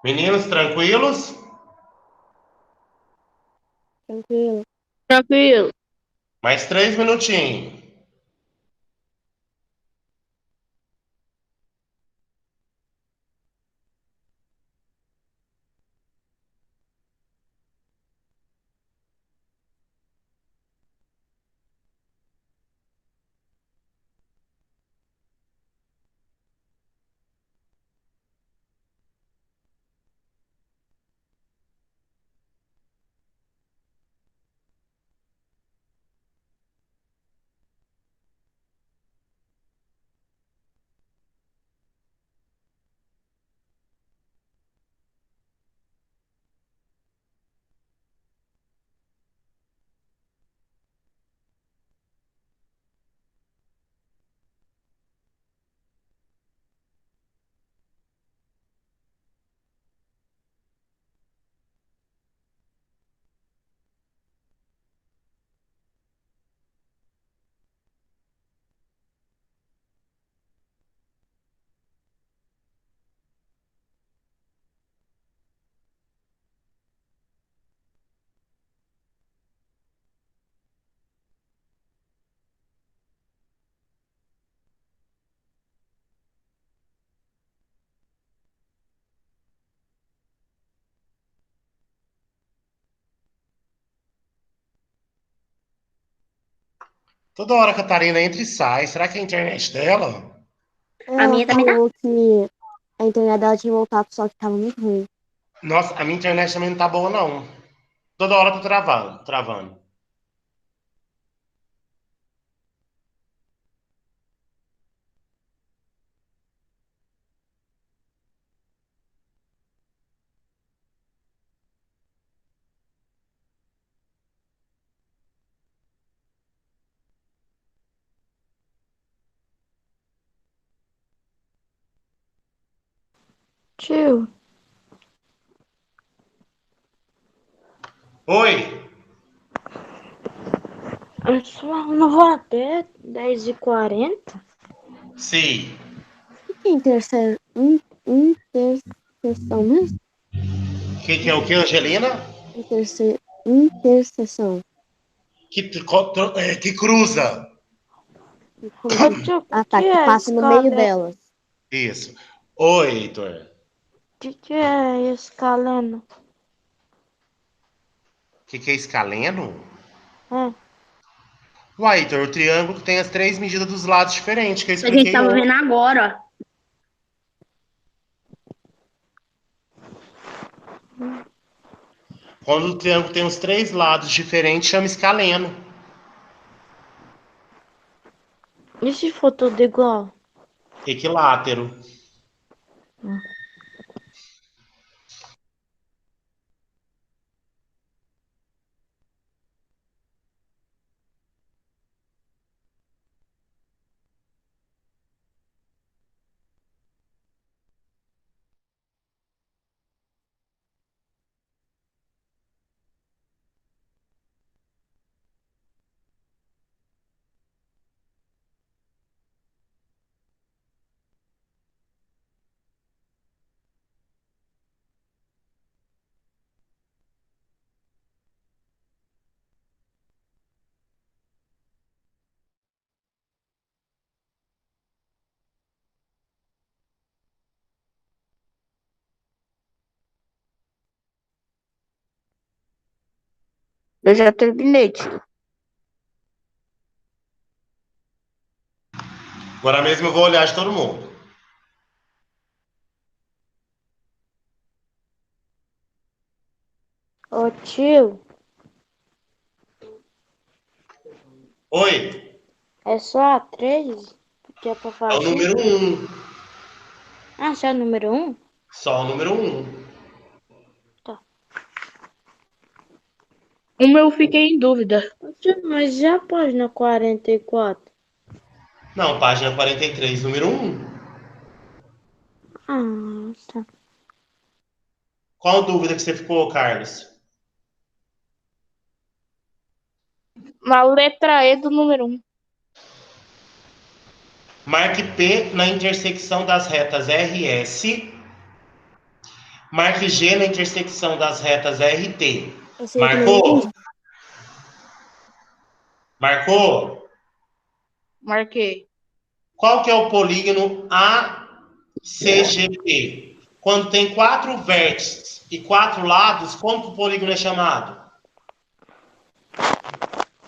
Meninos, tranquilos? tranquilo. Tranquilo. Mais 3 minutinhos. Toda hora a Catarina entra e sai. Será que é a internet dela? A Ela minha também tá. falou que a internet dela tinha voltado, só que tava muito ruim. Nossa, a minha internet também não tá boa, não. Toda hora tá travando, travando. Tio, Oi, eu só não vou até 10h40. sim. O que é interseção mesmo? Que é o que, Angelina? Interseção. Que cruza. Como Ô assim? tio, o Ah, que tá. Que é passa no meio escaleno? delas. Isso. Oi, Heitor. Que é escaleno? Que é escaleno? É. Uai, Heitor, o triângulo tem as três medidas dos lados diferentes, que eu A gente expliquei tava ontem. vendo agora. Quando o triângulo tem os três lados diferentes, chama escaleno. E se for tudo igual? Equilátero. Eu já terminei, tio. Agora mesmo eu vou olhar de todo mundo. Ô tio, Oi, é só a 3 que é pra é o fazer? número um. Ah, você é o número 1? Só o número um. Tá. Uma eu fiquei em dúvida. Ô tio, mas já a página 44? Não, página 43, número um. Ah, tá. Qual dúvida que você ficou, Carlos? Na letra E do número 1. Marque P na intersecção das retas RS. Marque G na intersecção das retas RT. Esse aí eu também não Marcou? entendi. Marcou? Marquei. Qual que é o polígono ACGP? Quando tem quatro vértices e quatro lados, como que o polígono é chamado?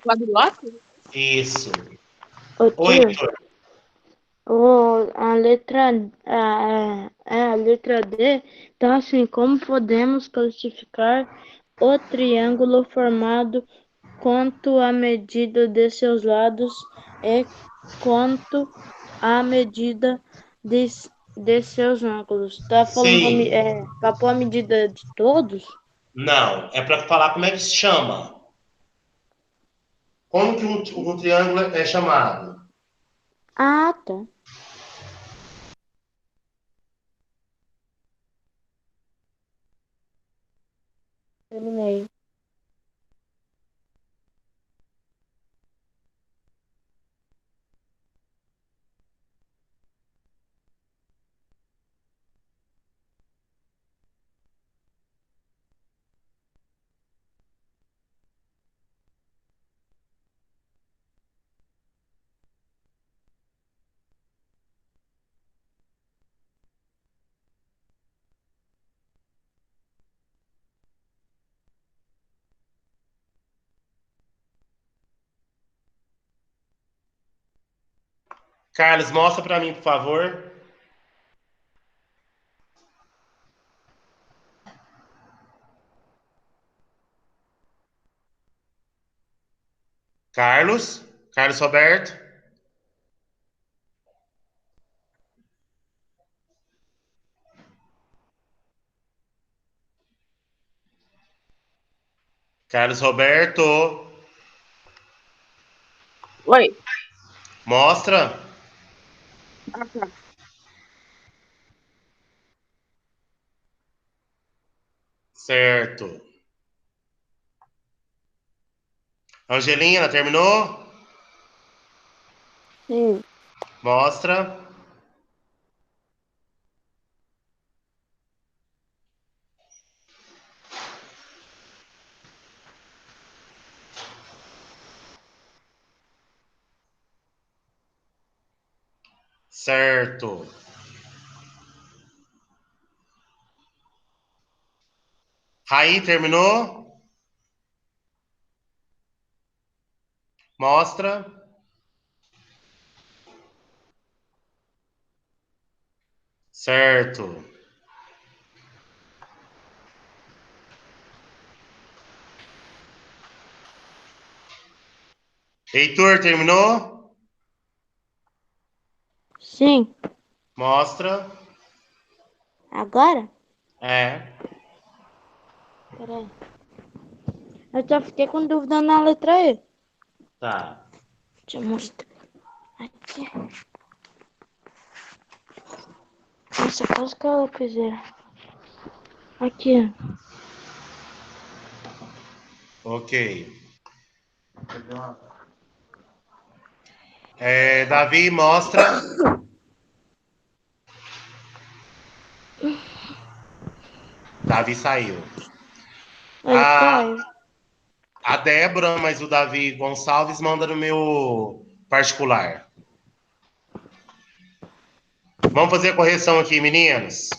Quadrilátero? Isso. Ô Oi, tio, Heitor. a letra D, então assim, como podemos classificar o triângulo formado quanto à medida de seus lados e quanto à medida de, de seus ângulos? Tá falando Sim. pra pôr a medida de todos? Não. É para falar como é que se chama. Como que um triângulo é chamado? Ah, tá. Terminei. Carlos, mostra para mim, por favor. Carlos? Carlos Roberto? Carlos Roberto? Oi. Mostra. Ah, tá. Certo. Angelina, terminou? Sim. Mostra. Certo. Raí, terminou? Mostra. Certo. Heitor, terminou? Sim. Mostra. Agora? É. Peraí. Eu só fiquei com dúvida na letra E. Tá. Deixa eu mostrar. Aqui. Nossa, quase que eu pisei. Aqui. Ok. Davi, mostra. Davi saiu. Ele A, caiu. a Débora, mas o Davi Gonçalves manda no meu particular. Vamos fazer a correção aqui, meninos.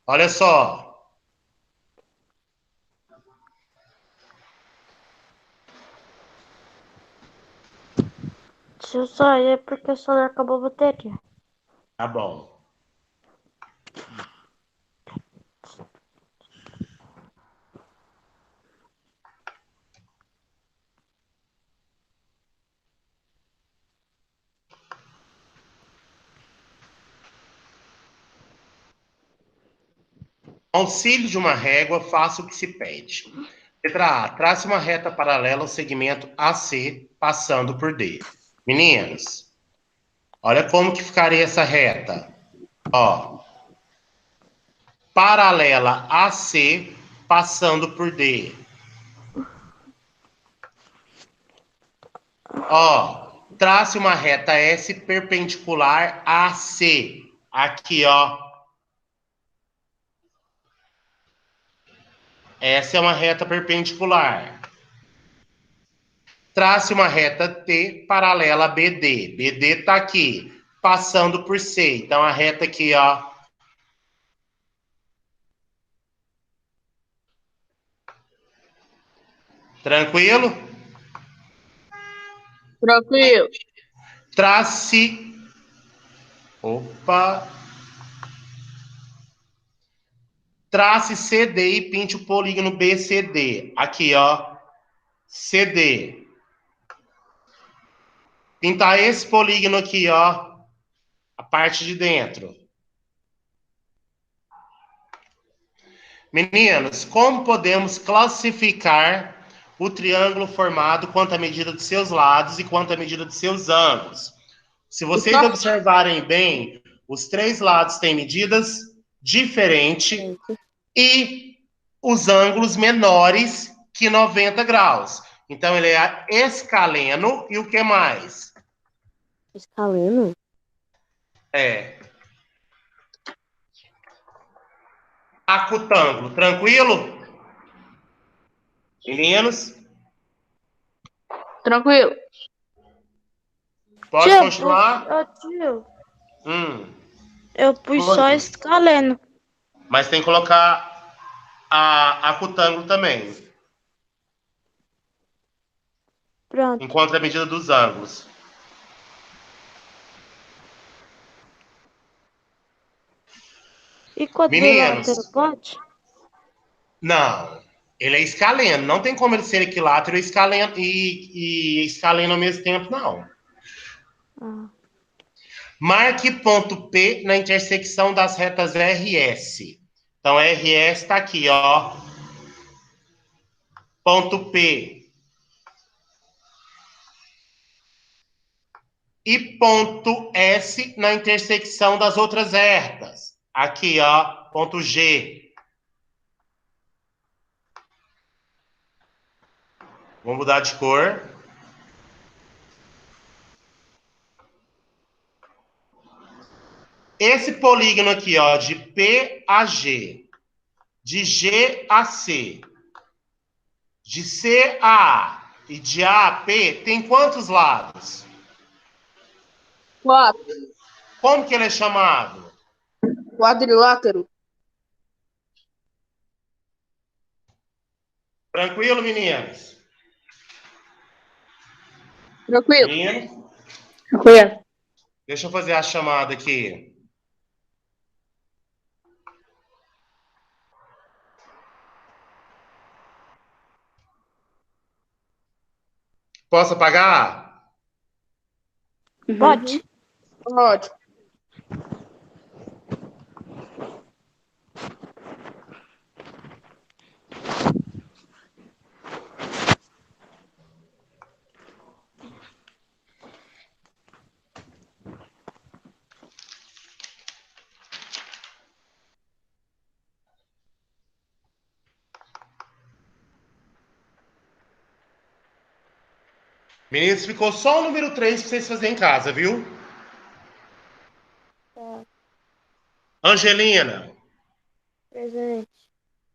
Olha só. Deixa eu sair porque o celular acabou a bateria. Tá bom. Auxílio de uma régua, faça o que se pede. Letra A. Trace uma reta paralela ao segmento AC, passando por D. Meninos, olha como que ficaria essa reta. Ó. Paralela AC, passando por D. Ó. Trace uma reta S perpendicular a C. Aqui, ó. Essa é uma reta perpendicular. Trace uma reta T paralela a BD. BD está aqui, passando por C. Então, a reta aqui, ó. Tranquilo? Tranquilo. Trace. Opa. Trace CD e pinte o polígono BCD. Aqui, ó. CD. Pintar esse polígono aqui, ó. A parte de dentro. Meninos, como podemos classificar o triângulo formado quanto à medida de seus lados e quanto à medida de seus ângulos? Se vocês observarem bem, os três lados têm medidas diferentes Certo. e os ângulos menores que 90 graus. Então, ele é escaleno e o que mais? Escaleno? É. Acutângulo. Tranquilo? Meninos? Tranquilo. Pode Tio, continuar? tio, Hum. eu pus só Oi. escaleno. Mas tem que colocar a acutângulo também. Pronto. Enquanto a medida dos ângulos. E quadrilátero Meninos, pode? não. Ele é escaleno. Não tem como ele ser equilátero e escaleno ao mesmo tempo, não. Ah. Marque ponto P na intersecção das retas RS. Então, RS está aqui, ó. Ponto P. E ponto S na intersecção das outras retas. Aqui, ó. Ponto G. Vou mudar de cor. Esse polígono aqui, ó, de P a G, de G a C, de C a A e de A a P, tem quantos lados? 4. Como que ele é chamado? Quadrilátero. Tranquilo, meninos? Tranquilo. Meninos? Tranquilo. Deixa eu fazer a chamada aqui. Posso apagar? Pode? Pode. Meninos, ficou só o número 3 para vocês fazerem em casa, viu? Tá. Angelina, Presente.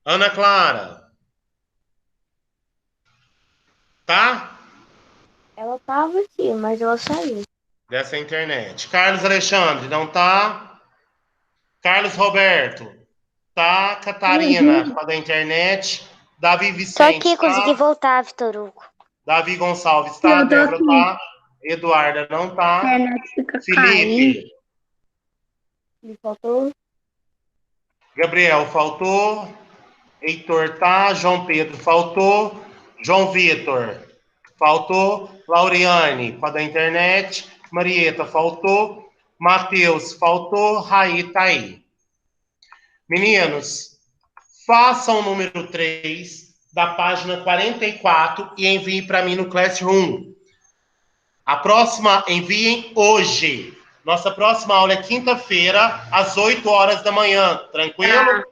Ana Clara, tá? Ela tava aqui, mas ela saiu. Dessa internet. Carlos Alexandre, não tá? Carlos Roberto, tá? Catarina, tá da internet. Davi Tô aqui, Vicente, consegui tá? voltar, Vitor Hugo. Davi Gonçalves, tá? Eu tô Débora, aqui. tá? Eduarda, não tá? A internet fica caindo. Felipe, Me faltou? Gabriel, faltou. Heitor, tá? João Pedro, faltou. João Vitor, faltou. Lauriane, com a da internet. Marieta, faltou. Matheus, faltou. Raí, tá aí. Meninos, façam o número 3 da página 44 e enviem para mim no Classroom. A próxima, enviem hoje. Nossa próxima aula é quinta-feira, às 8 horas da manhã. Tranquilo?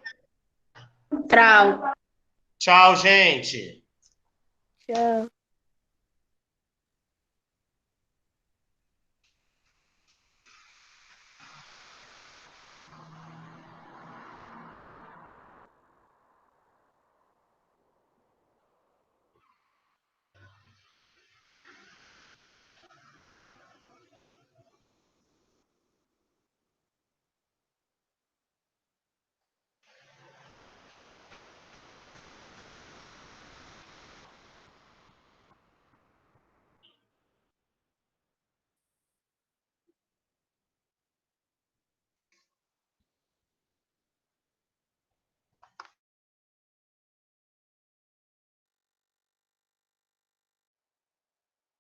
Trau. Tchau, gente. Tchau.